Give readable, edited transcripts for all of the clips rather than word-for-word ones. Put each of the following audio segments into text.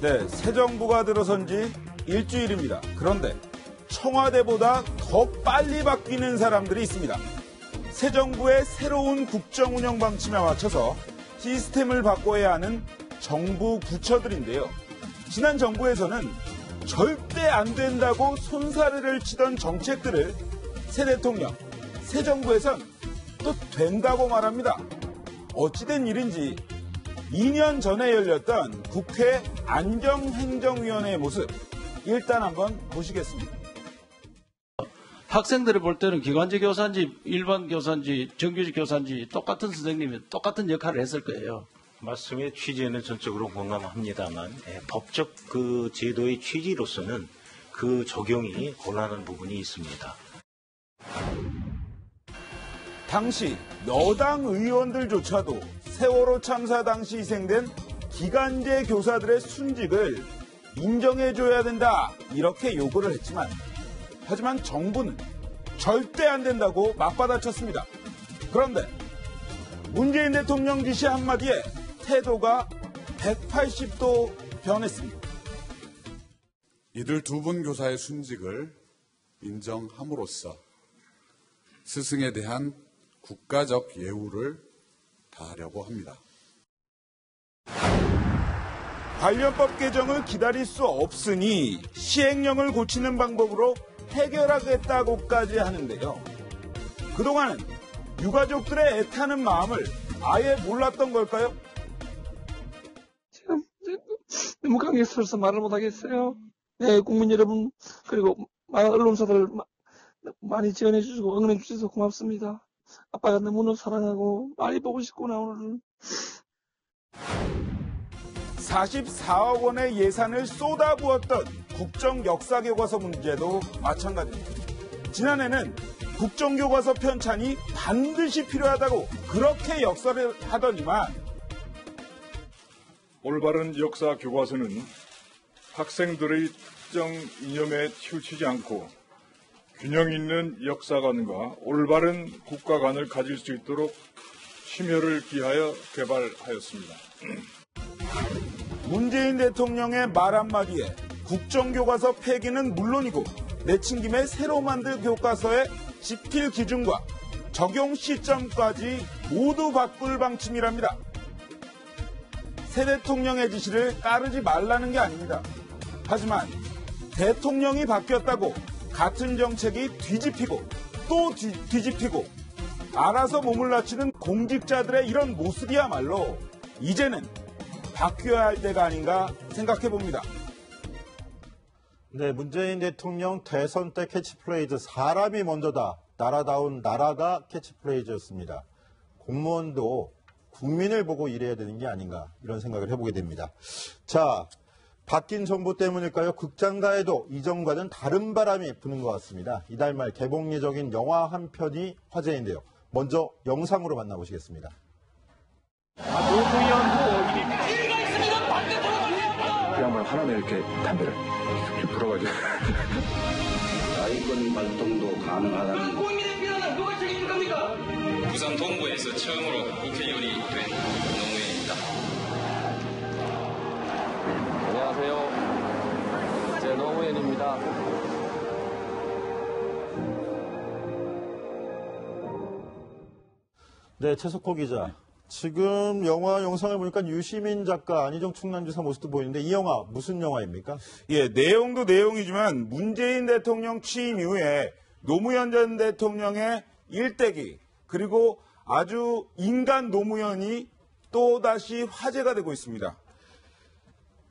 네, 새 정부가 들어선 지 일주일입니다. 그런데 청와대보다 더 빨리 바뀌는 사람들이 있습니다. 새 정부의 새로운 국정 운영 방침에 맞춰서 시스템을 바꿔야 하는 정부 부처들인데요. 지난 정부에서는 절대 안 된다고 손사래를 치던 정책들을 새 대통령, 새 정부에선 또 된다고 말합니다. 어찌된 일인지 2년 전에 열렸던 국회 안정행정위원회의 모습 일단 한번 보시겠습니다. 학생들이 볼 때는 기관지 교사인지 일반 교사인지 정규직 교사인지 똑같은 선생님이 똑같은 역할을 했을 거예요. 말씀의 취지에는 전적으로 공감합니다만 법적 그 제도의 취지로서는 그 적용이 곤란한 부분이 있습니다. 당시 여당 의원들조차도 세월호 참사 당시 희생된 기간제 교사들의 순직을 인정해줘야 된다 이렇게 요구를 했지만 하지만 정부는 절대 안 된다고 맞받아쳤습니다. 그런데 문재인 대통령 지시 한마디에 태도가 180도 변했습니다. 이들 두 분 교사의 순직을 인정함으로써 스승에 대한 국가적 예우를 다하려고 합니다. 관련법 개정을 기다릴 수 없으니 시행령을 고치는 방법으로 해결하겠다고까지 하는데요. 그동안은 유가족들의 애타는 마음을 아예 몰랐던 걸까요? 제가 너무 감격스러워서 말을 못하겠어요. 네, 국민 여러분 그리고 많은 언론사들 많이 지원해 주시고 응원해 주셔서 고맙습니다. 아빠가 너무너무 사랑하고 많이 보고 싶구나 오늘은. 44억 원의 예산을 쏟아부었던 국정역사교과서 문제도 마찬가지입니다. 지난해는 국정교과서 편찬이 반드시 필요하다고 그렇게 역설을 하더니만 올바른 역사교과서는 학생들의 특정 이념에 치우치지 않고 균형 있는 역사관과 올바른 국가관을 가질 수 있도록 심혈을 기하여 개발하였습니다. 문재인 대통령의 말 한마디에 국정교과서 폐기는 물론이고 내친 김에 새로 만들 교과서의 집필 기준과 적용 시점까지 모두 바꿀 방침이랍니다. 새 대통령의 지시를 따르지 말라는 게 아닙니다. 하지만 대통령이 바뀌었다고 같은 정책이 뒤집히고 또 뒤집히고 알아서 몸을 낮추는 공직자들의 이런 모습이야말로 이제는 바뀌어야 할 때가 아닌가 생각해 봅니다. 네, 문재인 대통령 대선 때 캐치프레이즈 사람이 먼저다. 나라다운 나라가 캐치프레이즈였습니다. 공무원도 국민을 보고 일해야 되는 게 아닌가 이런 생각을 해보게 됩니다. 자, 바뀐 정부 때문일까요? 극장가에도 이전과는 다른 바람이 부는 것 같습니다. 이달 말 개봉 예정인 영화 한 편이 화제인데요. 먼저 영상으로 만나보시겠습니다. 그 양반 하나는 이렇게 담배를 이렇게 불어가지고 자위권 활동도 가능하다는 국민의 비난은 누가 책임집니까? 부산 동구에서 처음으로 국회의원이 된 노무현입니다. 안녕하세요. 제 노무현입니다. 네, 최석호 기자. 지금 영화 영상을 보니까 유시민 작가, 안희정 충남지사 모습도 보이는데 이 영화 무슨 영화입니까? 예, 내용도 내용이지만 문재인 대통령 취임 이후에 노무현 전 대통령의 일대기 그리고 아주 인간 노무현이 또다시 화제가 되고 있습니다.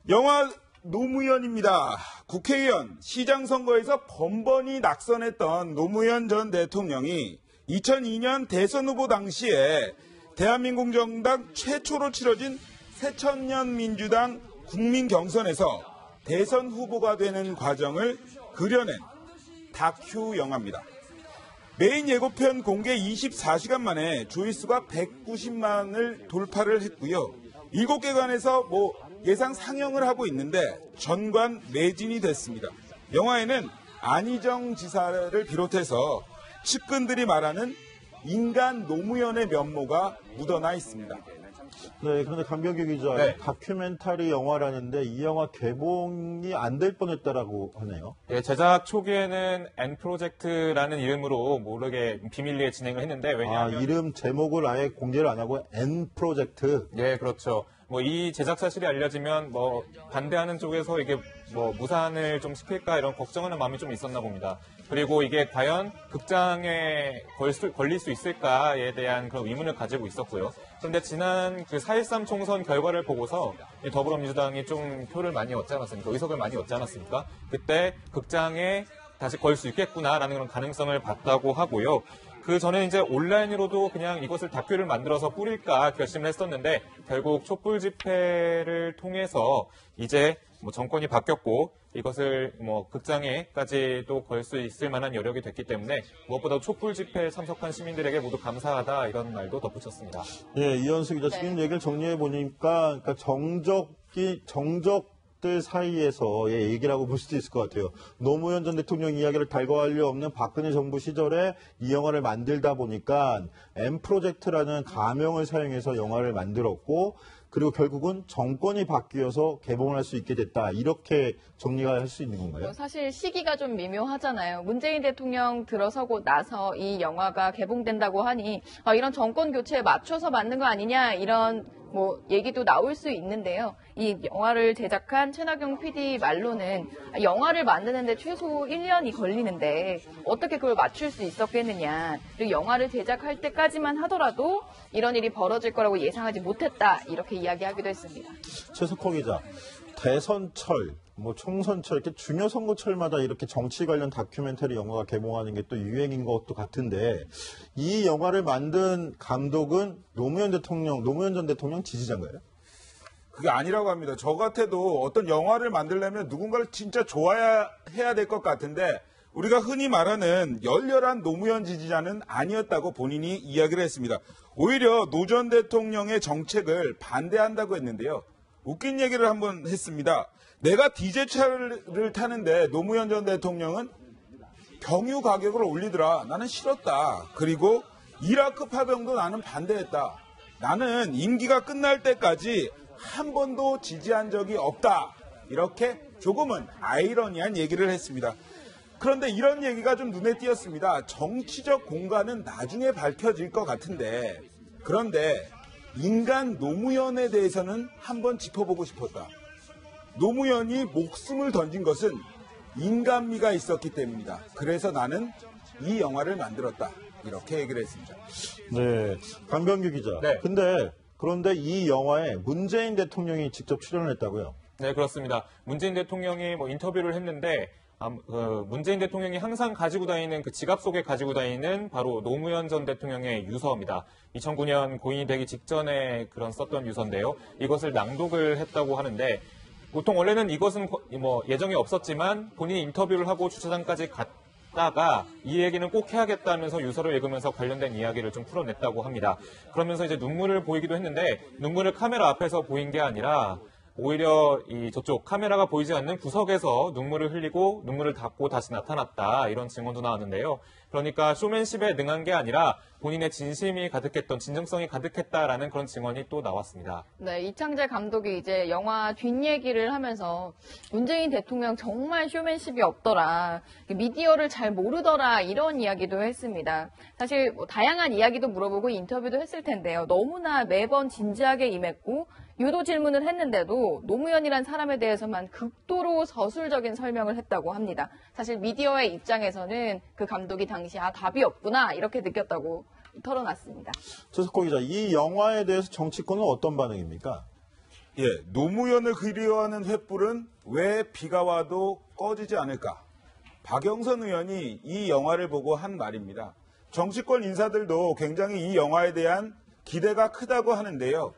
영화 노무현입니다. 국회의원, 시장 선거에서 번번이 낙선했던 노무현 전 대통령이 2002년 대선 후보 당시에 대한민국 정당 최초로 치러진 새천년 민주당 국민 경선에서 대선 후보가 되는 과정을 그려낸 다큐 영화입니다. 메인 예고편 공개 24시간 만에 조회수가 190만을 돌파를 했고요. 7개관에서 예상 상영을 하고 있는데 전관 매진이 됐습니다. 영화에는 안희정 지사를 비롯해서 측근들이 말하는 인간 노무현의 면모가 묻어나 있습니다. 네, 그런데 강병규 기자, 네. 다큐멘터리 영화라는데 이 영화 개봉이 안 될 뻔했다라고 하네요. 예, 제작 초기에는 N 프로젝트라는 이름으로 모르게 비밀리에 진행을 했는데 왜냐하면 이름 제목을 아예 공개를 안 하고 N 프로젝트. 예, 그렇죠. 뭐 이 제작 사실이 알려지면 뭐 반대하는 쪽에서 이게 뭐 무산을 좀 시킬까 이런 걱정하는 마음이 좀 있었나 봅니다. 그리고 이게 과연 극장에 걸릴 수 있을까에 대한 그런 의문을 가지고 있었고요. 그런데 지난 그 4.13 총선 결과를 보고서 더불어민주당이 좀 표를 많이 얻지 않았습니까? 의석을 많이 얻지 않았습니까? 그때 극장에 다시 걸 수 있겠구나라는 그런 가능성을 봤다고 하고요. 그 전에 이제 온라인으로도 그냥 이것을 다큐를 만들어서 뿌릴까 결심을 했었는데 결국 촛불 집회를 통해서 이제 뭐 정권이 바뀌었고 이것을 뭐 극장에까지도 걸 수 있을 만한 여력이 됐기 때문에 무엇보다 촛불 집회에 참석한 시민들에게 모두 감사하다 이런 말도 덧붙였습니다. 예, 이현수 기자 지금 얘기를 정리해 보니까 그러니까 정적들 사이에서의 얘기라고 볼 수도 있을 것 같아요. 노무현 전 대통령 이야기를 달궈할 리 없는 박근혜 정부 시절에 이 영화를 만들다 보니까 M 프로젝트라는 가명을 사용해서 영화를 만들었고 그리고 결국은 정권이 바뀌어서 개봉을 할 수 있게 됐다. 이렇게 정리가 할 수 있는 건가요? 사실 시기가 좀 미묘하잖아요. 문재인 대통령 들어서고 나서 이 영화가 개봉된다고 하니 이런 정권 교체에 맞춰서 만든 거 아니냐 이런 뭐 얘기도 나올 수 있는데요. 이 영화를 제작한 최나경 PD 말로는 영화를 만드는데 최소 1년이 걸리는데 어떻게 그걸 맞출 수 있었겠느냐. 그리고 영화를 제작할 때까지만 하더라도 이런 일이 벌어질 거라고 예상하지 못했다. 이렇게 이야기하기도 했습니다. 최석호 기자, 대선철, 뭐 총선철, 이렇게 중요 선거철마다 이렇게 정치 관련 다큐멘터리 영화가 개봉하는 게 또 유행인 것도 같은데 이 영화를 만든 감독은 노무현 전 대통령 지지자인가요? 그게 아니라고 합니다. 저 같아도 어떤 영화를 만들려면 누군가를 진짜 좋아해야 될 것 같은데 우리가 흔히 말하는 열렬한 노무현 지지자는 아니었다고 본인이 이야기를 했습니다. 오히려 노 전 대통령의 정책을 반대한다고 했는데요. 웃긴 얘기를 한번 했습니다. 내가 디젤차를 타는데 노무현 전 대통령은 경유 가격을 올리더라. 나는 싫었다. 그리고 이라크 파병도 나는 반대했다. 나는 임기가 끝날 때까지 한 번도 지지한 적이 없다. 이렇게 조금은 아이러니한 얘기를 했습니다. 그런데 이런 얘기가 좀 눈에 띄었습니다. 정치적 공간은 나중에 밝혀질 것 같은데 그런데 인간 노무현에 대해서는 한번 짚어보고 싶었다. 노무현이 목숨을 던진 것은 인간미가 있었기 때문이다. 그래서 나는 이 영화를 만들었다. 이렇게 얘기를 했습니다. 네, 강병규 기자. 네. 그런데 이 영화에 문재인 대통령이 직접 출연을 했다고요? 네, 그렇습니다. 문재인 대통령이 뭐 인터뷰를 했는데 문재인 대통령이 항상 가지고 다니는 그 지갑 속에 가지고 다니는 바로 노무현 전 대통령의 유서입니다. 2009년 고인이 되기 직전에 그런 썼던 유서인데요. 이것을 낭독을 했다고 하는데 보통 원래는 이것은 뭐 예정이 없었지만 본인이 인터뷰를 하고 주차장까지 갔다가 이 얘기는 꼭 해야겠다면서 유서를 읽으면서 관련된 이야기를 좀 풀어냈다고 합니다. 그러면서 이제 눈물을 보이기도 했는데 눈물을 카메라 앞에서 보인 게 아니라 오히려 저쪽 카메라가 보이지 않는 구석에서 눈물을 흘리고 눈물을 닦고 다시 나타났다. 이런 증언도 나왔는데요. 그러니까 쇼맨십에 능한 게 아니라 본인의 진심이 가득했던 진정성이 가득했다라는 그런 증언이 또 나왔습니다. 네, 이창재 감독이 이제 영화 뒷얘기를 하면서 문재인 대통령 정말 쇼맨십이 없더라. 미디어를 잘 모르더라. 이런 이야기도 했습니다. 사실 뭐 다양한 이야기도 물어보고 인터뷰도 했을 텐데요. 너무나 매번 진지하게 임했고 유도 질문을 했는데도 노무현이란 사람에 대해서만 극도로 서술적인 설명을 했다고 합니다. 사실 미디어의 입장에서는 그 감독이 당시 답이 없구나 이렇게 느꼈다고 털어놨습니다. 최석호 기자, 이 영화에 대해서 정치권은 어떤 반응입니까? 예, 노무현을 그리워하는 횃불은 왜 비가 와도 꺼지지 않을까? 박영선 의원이 이 영화를 보고 한 말입니다. 정치권 인사들도 굉장히 이 영화에 대한 기대가 크다고 하는데요.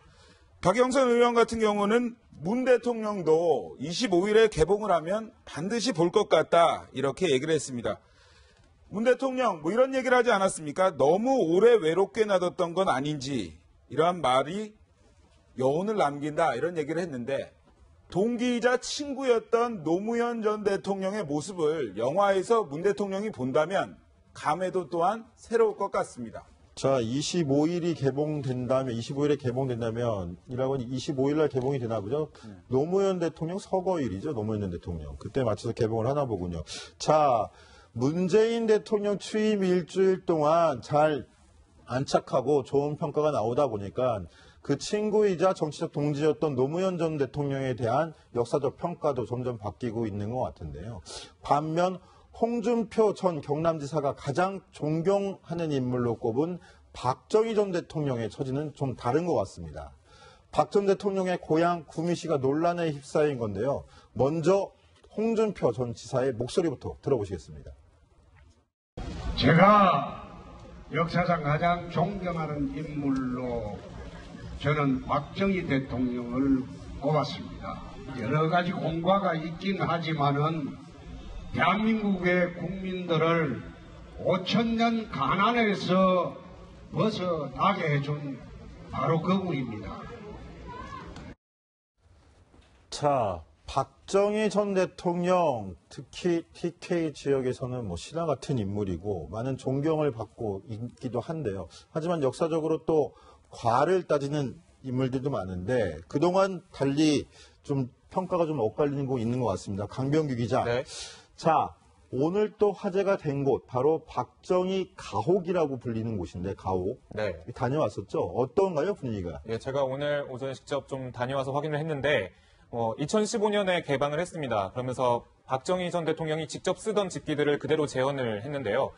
박영선 의원 같은 경우는 문 대통령도 25일에 개봉을 하면 반드시 볼 것 같다 이렇게 얘기를 했습니다. 문 대통령 뭐 이런 얘기를 하지 않았습니까? 너무 오래 외롭게 놔뒀던 건 아닌지 이러한 말이 여운을 남긴다 이런 얘기를 했는데 동기이자 친구였던 노무현 전 대통령의 모습을 영화에서 문 대통령이 본다면 감회도 또한 새로울 것 같습니다. 자, 25일에 개봉된다면 25일 날 개봉이 되나 보죠. 노무현 대통령 서거일이죠. 노무현 전 대통령. 그때 맞춰서 개봉을 하나 보군요. 자, 문재인 대통령 취임 일주일 동안 잘 안착하고 좋은 평가가 나오다 보니까 그 친구이자 정치적 동지였던 노무현 전 대통령에 대한 역사적 평가도 점점 바뀌고 있는 것 같은데요. 반면 홍준표 전 경남지사가 가장 존경하는 인물로 꼽은 박정희 전 대통령의 처지는 좀 다른 것 같습니다. 박 전 대통령의 고향 구미시가 논란에 휩싸인 건데요. 먼저 홍준표 전 지사의 목소리부터 들어보시겠습니다. 제가 역사상 가장 존경하는 인물로 저는 박정희 대통령을 꼽았습니다. 여러 가지 공과가 있긴 하지만은 대한민국의 국민들을 5천년 가난에서 벗어나게 해준 바로 그분입니다. 자, 박정희 전 대통령, 특히 TK 지역에서는 뭐 신화 같은 인물이고 많은 존경을 받고 있기도 한데요. 하지만 역사적으로 또 과를 따지는 인물들도 많은데 그동안 달리 좀 평가가 좀 엇갈리고 있는 것 같습니다. 강병규 기자. 네. 자, 오늘 또 화제가 된 곳 바로 박정희 가옥이라고 불리는 곳인데 가옥. 네. 다녀왔었죠. 어떤가요, 분위기가? 예, 제가 오늘 오전에 직접 좀 다녀와서 확인을 했는데 2015년에 개방을 했습니다. 그러면서 박정희 전 대통령이 직접 쓰던 집기들을 그대로 재현을 했는데요.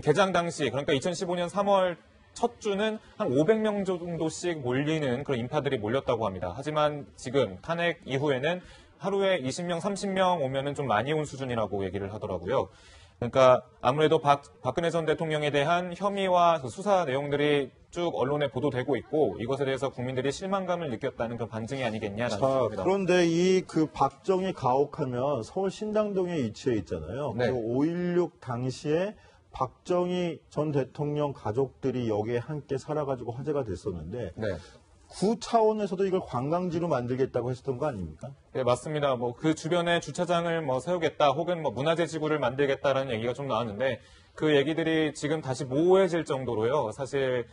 개장 당시, 그러니까 2015년 3월 첫 주는 한 500명 정도씩 몰리는 그런 인파들이 몰렸다고 합니다. 하지만 지금 탄핵 이후에는 하루에 20명, 30명 오면은 좀 많이 온 수준이라고 얘기를 하더라고요. 그러니까 아무래도 박근혜 전 대통령에 대한 혐의와 그 수사 내용들이 쭉 언론에 보도되고 있고 이것에 대해서 국민들이 실망감을 느꼈다는 그런 반증이 아니겠냐라는 생각입니다. 그런데 이 그 박정희 가옥하면 서울 신당동에 위치해 있잖아요. 네. 그 5.16 당시에 박정희 전 대통령 가족들이 여기에 함께 살아가지고 화제가 됐었는데 네. 구 차원에서도 이걸 관광지로 만들겠다고 했었던 거 아닙니까? 네, 맞습니다. 그 주변에 주차장을 세우겠다 혹은 문화재 지구를 만들겠다라는 얘기가 좀 나왔는데 그 얘기들이 지금 다시 모호해질 정도로요. 사실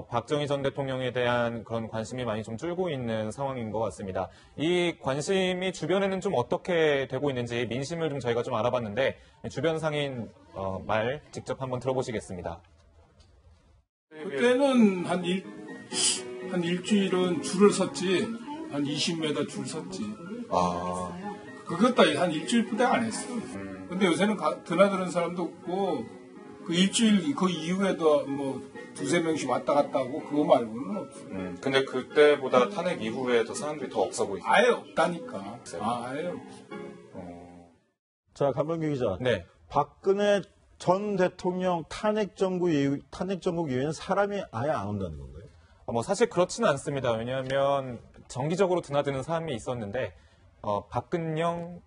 박정희 전 대통령에 대한 그런 관심이 많이 좀 줄고 있는 상황인 것 같습니다. 이 관심이 주변에는 좀 어떻게 되고 있는지 민심을 좀 저희가 좀 알아봤는데 주변 상인 말 직접 한번 들어보시겠습니다. 그때는 한 일주일은 줄을 섰지, 한 20m 줄 섰지. 그것도 한 일주일 부대 안 했어. 근데 요새는 드나드는 사람도 없고, 그 일주일, 그 이후에도 두세 명씩 왔다 갔다 하고, 그거 말고는 없어. 근데 그때보다 탄핵 이후에 더 사람들이 더 없어 보이죠? 아예 없다니까. 아예 없어. 자, 강병규 기자. 네. 박근혜 전 대통령 탄핵 정국 이후에는 사람이 아예 안 온다는 건가요? 사실 그렇지는 않습니다. 왜냐하면 정기적으로 드나드는 사람이 있었는데 박근영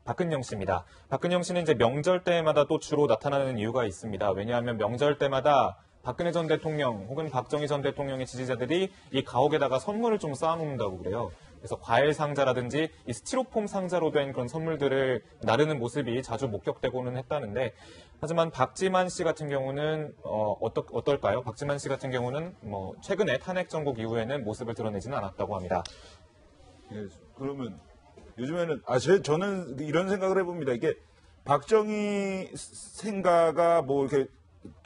씨입니다. 박근영 씨는 이제 명절 때마다 또 주로 나타나는 이유가 있습니다. 왜냐하면 명절 때마다 박근혜 전 대통령 혹은 박정희 전 대통령의 지지자들이 이 가옥에다가 선물을 좀 쌓아놓는다고 그래요. 그래서 과일 상자라든지 이 스티로폼 상자로 된 그런 선물들을 나르는 모습이 자주 목격되고는 했다는데 하지만 박지만 씨 같은 경우는 어떨까요? 박지만 씨 같은 경우는 최근에 탄핵 정국 이후에는 모습을 드러내지는 않았다고 합니다. 예, 그러면 요즘에는 저는 이런 생각을 해봅니다. 이게 박정희 생가가 이렇게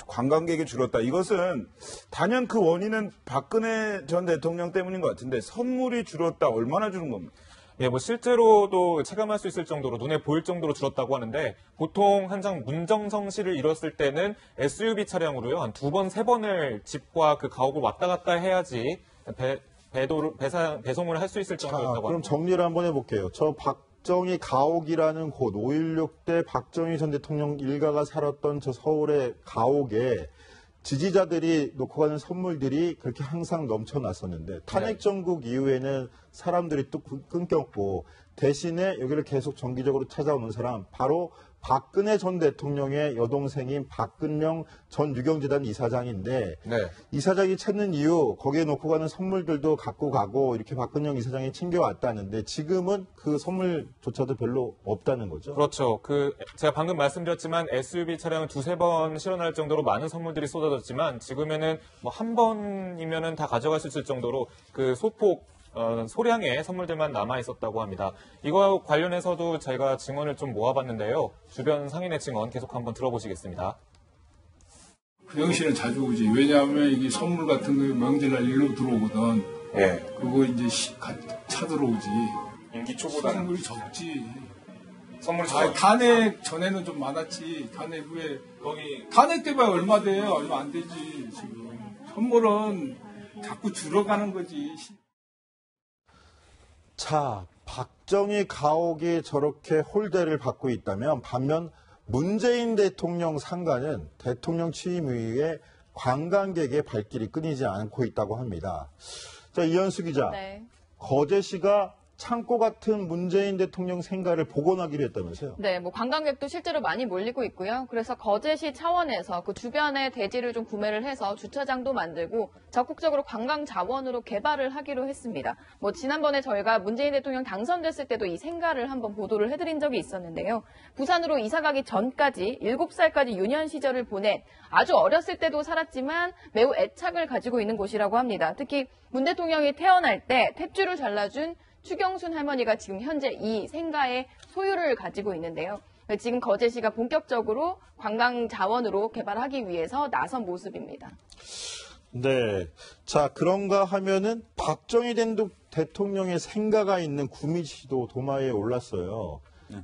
관광객이 줄었다. 이것은 단연 그 원인은 박근혜 전 대통령 때문인 것 같은데 선물이 줄었다. 얼마나 줄은 겁니까? 예, 실제로도 체감할 수 있을 정도로 눈에 보일 정도로 줄었다고 하는데 보통 한 장 문정성시를 이뤘을 때는 SUV 차량으로요 한 2번, 3번을 집과 그 가옥을 왔다 갔다 해야지 배송을 할 수 있을 정도였다고 합니다. 그럼 정리를 한번 해볼게요. 저 박정희 가옥이라는 곳 5.16 때 박정희 전 대통령 일가가 살았던 저 서울의 가옥에 지지자들이 놓고 가는 선물들이 그렇게 항상 넘쳐났었는데 탄핵 정국 이후에는 사람들이 또 끊겼고 대신에 여기를 계속 정기적으로 찾아오는 사람 바로 박근혜 전 대통령의 여동생인 박근영 전 유경재단 이사장인데 네. 이사장이 찾는 이유 거기에 놓고 가는 선물들도 갖고 가고 이렇게 박근영 이사장이 챙겨왔다는데 지금은 그 선물조차도 별로 없다는 거죠. 그렇죠. 제가 방금 말씀드렸지만 SUV 차량을 2-3번 실어날 정도로 많은 선물들이 쏟아졌지만 지금에는 뭐 한 번이면은 다 가져갈 수 있을 정도로 그 소폭 소량의 선물들만 남아 있었다고 합니다. 이거 관련해서도 제가 증언을 좀 모아봤는데요. 주변 상인의 증언 계속 한번 들어보시겠습니다. 그 씨는 자주 오지. 왜냐하면 이게 선물 같은 거 명절날 일로 들어오거든. 예. 그거 이제 차 들어오지. 임기 초보다 선물이 적지. 선물 탄핵 전에는 좀 많았지. 탄핵 후에 탄핵 때봐야 얼마 돼? 얼마 안 되지 지금. 선물은 자꾸 줄어가는 거지. 자, 박정희 가옥이 저렇게 홀대를 받고 있다면 반면 문재인 대통령 상가는 대통령 취임 이후에 관광객의 발길이 끊이지 않고 있다고 합니다. 자, 이현수 기자. 네. 거제시가 창고 같은 문재인 대통령 생가를 복원하기로 했다면서요? 네, 뭐 관광객도 실제로 많이 몰리고 있고요. 그래서 거제시 차원에서 그 주변에 대지를 좀 구매를 해서 주차장도 만들고 적극적으로 관광 자원으로 개발을 하기로 했습니다. 뭐 지난번에 저희가 문재인 대통령 당선됐을 때도 이 생가를 한번 보도를 해드린 적이 있었는데요. 부산으로 이사 가기 전까지 7살까지 유년 시절을 보낸 아주 어렸을 때도 살았지만 매우 애착을 가지고 있는 곳이라고 합니다. 특히 문 대통령이 태어날 때 탯줄을 잘라준 추경순 할머니가 지금 현재 이 생가의 소유를 가지고 있는데요. 지금 거제시가 본격적으로 관광 자원으로 개발하기 위해서 나선 모습입니다. 네. 자, 그런가 하면은 박정희 대통령의 생가가 있는 구미시도 도마에 올랐어요.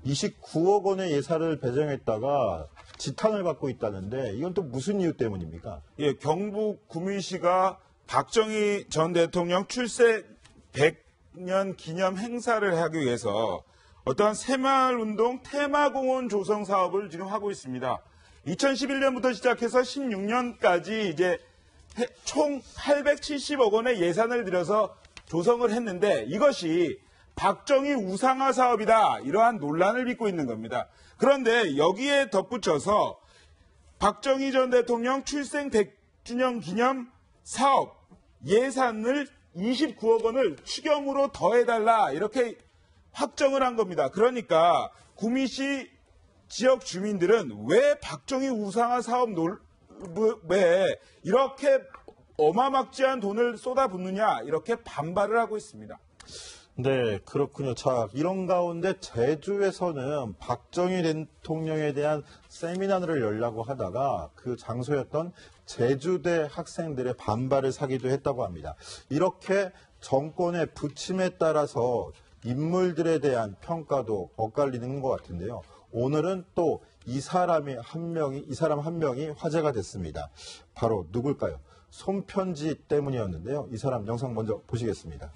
29억 원의 예산을 배정했다가 지탄을 받고 있다는데 이건 또 무슨 이유 때문입니까? 예, 경북 구미시가 박정희 전 대통령 출생 100년 기념 행사를 하기 위해서 어떠한 새마을운동 테마공원 조성 사업을 지금 하고 있습니다. 2011년부터 시작해서 16년까지 이제 총 870억 원의 예산을 들여서 조성을 했는데 이것이 박정희 우상화 사업이다. 이러한 논란을 빚고 있는 겁니다. 그런데 여기에 덧붙여서 박정희 전 대통령 출생 100주년 기념 사업 예산을 29억 원을 추경으로 더해달라 이렇게 확정을 한 겁니다. 그러니까 구미시 지역 주민들은 왜 박정희 우상화 사업에 이렇게 어마막지한 돈을 쏟아붓느냐 이렇게 반발을 하고 있습니다. 네, 그렇군요. 자, 이런 가운데 제주에서는 박정희 대통령에 대한 세미나를 열려고 하다가 그 장소였던 제주대 학생들의 반발을 사기도 했다고 합니다. 이렇게 정권의 부침에 따라서 인물들에 대한 평가도 엇갈리는 것 같은데요. 오늘은 또 이 사람 한 명이 화제가 됐습니다. 바로 누굴까요? 손편지 때문이었는데요. 이 사람 영상 먼저 보시겠습니다.